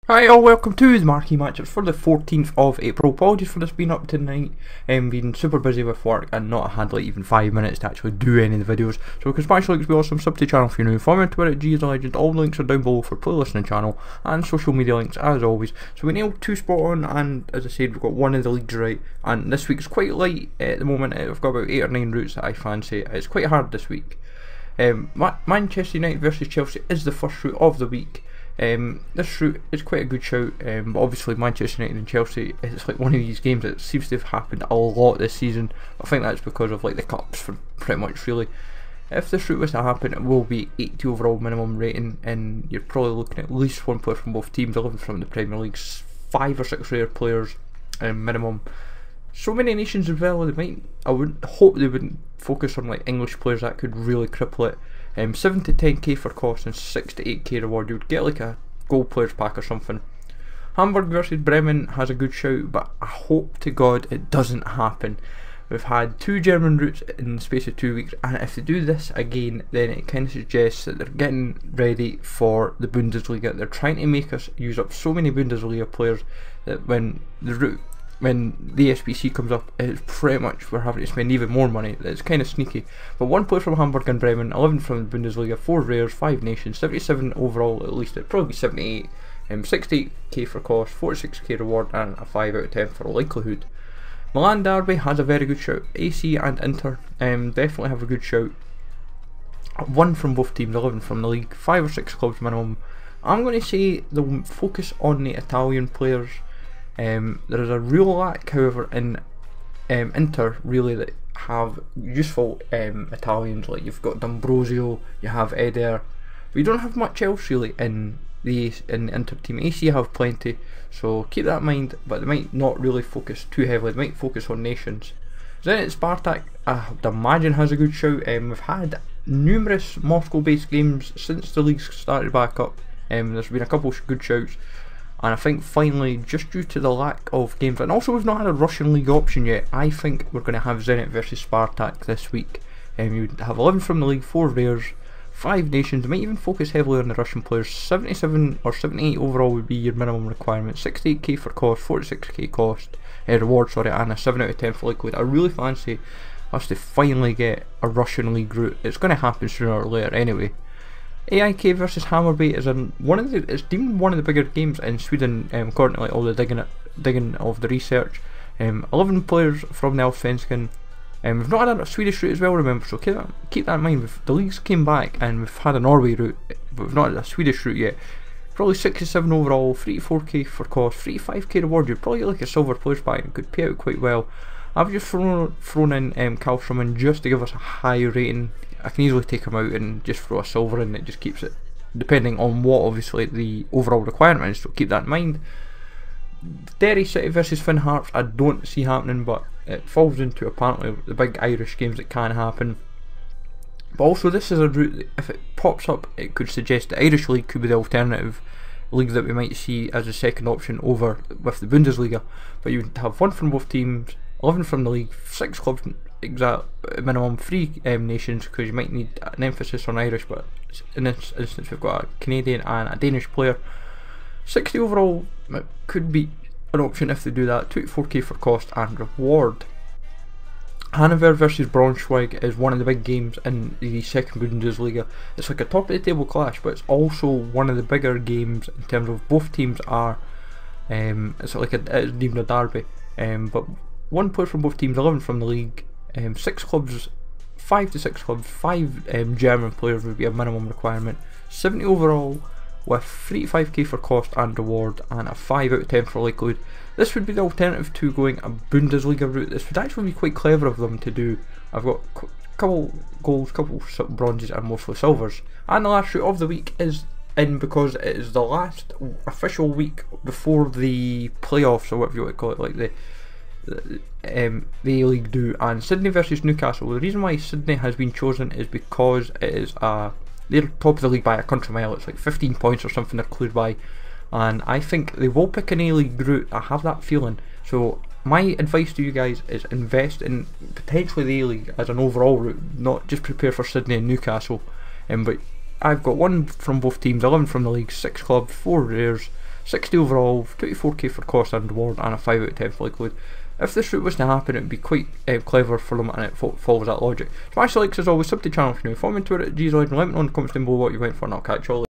Hi all, welcome to the Marquee Matchups for the 14th of April. Apologies for this being up tonight, being super busy with work and not had like even 5 minutes to actually do any of the videos. So because smash links be awesome, sub to the channel if you're new, follow me on Twitter at GIsALegend, all the links are down below for playlist and channel, and social media links as always. So we nailed 2 spot on, and as I said we've got 1 of the leagues right, and this week's quite light at the moment. I've got about 8 or 9 routes that I fancy. It's quite hard this week. Manchester United versus Chelsea is the first route of the week. This route is quite a good shout, but obviously Manchester United and Chelsea, it's like one of these games that seems to have happened a lot this season. I think that's because of like the cups for pretty much really. If this route was to happen, it will be 80 overall minimum rating, and you're probably looking at least 1 player from both teams, 11 from the Premier League, 5 or 6 rare players minimum. So many nations as well. I would hope they wouldn't focus on like English players, that could really cripple it. 7 to 10k for cost and 6 to 8k reward. You would get like a gold players pack or something. Hamburg versus Bremen has a good shout, but I hope to God it doesn't happen. We've had 2 German routes in the space of 2 weeks, and if they do this again, then it kind of suggests that they're getting ready for the Bundesliga. They're trying to make us use up so many Bundesliga players that when the SBC comes up, it's pretty much we're having to spend even more money. It's kind of sneaky. But 1 player from Hamburg and Bremen, 11 from the Bundesliga, 4 rares, 5 nations, 77 overall at least. It'd probably be 78. 68k for cost, 46k reward, and a 5 out of 10 for likelihood. Milan Derby has a very good shout. AC and Inter definitely have a good shout. 1 from both teams, 11 from the league, 5 or 6 clubs minimum. I'm going to say they'll focus on the Italian players. There is a real lack, however, in Inter really that have useful Italians. Like you've got D'Ambrosio, you have Eder, but you don't have much else really in the Inter team. AC have plenty, so keep that in mind. But they might not really focus too heavily. They might focus on nations. Zenit Spartak, I would imagine, has a good shout. We've had numerous Moscow-based games since the league's started back up. There's been a couple of good shouts. And I think finally, just due to the lack of games, and also we've not had a Russian league option yet, I think we're going to have Zenit versus Spartak this week. You would have 11 from the league, 4 rares, 5 nations. They might even focus heavily on the Russian players. 77 or 78 overall would be your minimum requirement. 68k for cost, 46k cost, reward, sorry, and a 7 out of 10 for likelihood. I really fancy us to finally get a Russian league route. It's going to happen sooner or later anyway. AIK versus Hammarby is it's deemed one of the bigger games in Sweden, according to like all the digging of the research. 11 players from the Allsvenskan. We've not had a Swedish route as well, remember, so keep that in mind. The leagues came back and we've had a Norway route, but we've not had a Swedish route yet. Probably 67 overall, 3 to 4k for cost, 3 to 5k reward. You'd probably get like a silver players pack and could pay out quite well. I've just thrown in Kalström just to give us a high rating. I can easily take him out and just throw a silver in. It just keeps it, depending on what obviously the overall requirement is, so keep that in mind. Derry City versus Finn Harps I don't see happening, but it falls into apparently the big Irish games that can happen. But also this is a route that if it pops up, it could suggest the Irish League could be the alternative league that we might see as a second option over with the Bundesliga. But you would have 1 from both teams, 11 from the league, 6 clubs exact minimum, 3 nations, because you might need an emphasis on Irish, but in this instance we've got a Canadian and a Danish player. 60 overall could be an option if they do that. 2 to 4k for cost and reward. Hannover versus Braunschweig is one of the big games in the second Bundesliga. It's like a top of the table clash, but it's also one of the bigger games in terms of both teams are it's like it's deemed a derby. But 1 player from both teams, 11 from the league, 6 clubs, 5 to 6 clubs, 5 German players would be a minimum requirement. 70 overall with 3 to 5k for cost and reward, and a 5 out of 10 for likelihood. This would be the alternative to going a Bundesliga route. This would actually be quite clever of them to do. I've got a couple golds, couple bronzes, and mostly silvers. And the last route of the week is in because it is the last official week before the playoffs, or whatever you want to call it, like the A-League do, and Sydney versus Newcastle. The reason why Sydney has been chosen is because it is they're top of the league by a country mile. It's like 15 points or something they're cleared by, and I think they will pick an A-League route. I have that feeling. So my advice to you guys is invest in potentially the A-League as an overall route, not just prepare for Sydney and Newcastle. But I've got 1 from both teams, 11 from the league, 6 clubs, 4 rares, 60 overall, 24k for cost and reward, and a 5 out of 10 for likelihood. If this route was to happen, it would be quite clever for them, and it follows that logic. Smash the likes as always, sub to the channel if you're new, follow me on Twitter at GZLegend, let me know in the comments down below what you went for, and I'll catch you all later.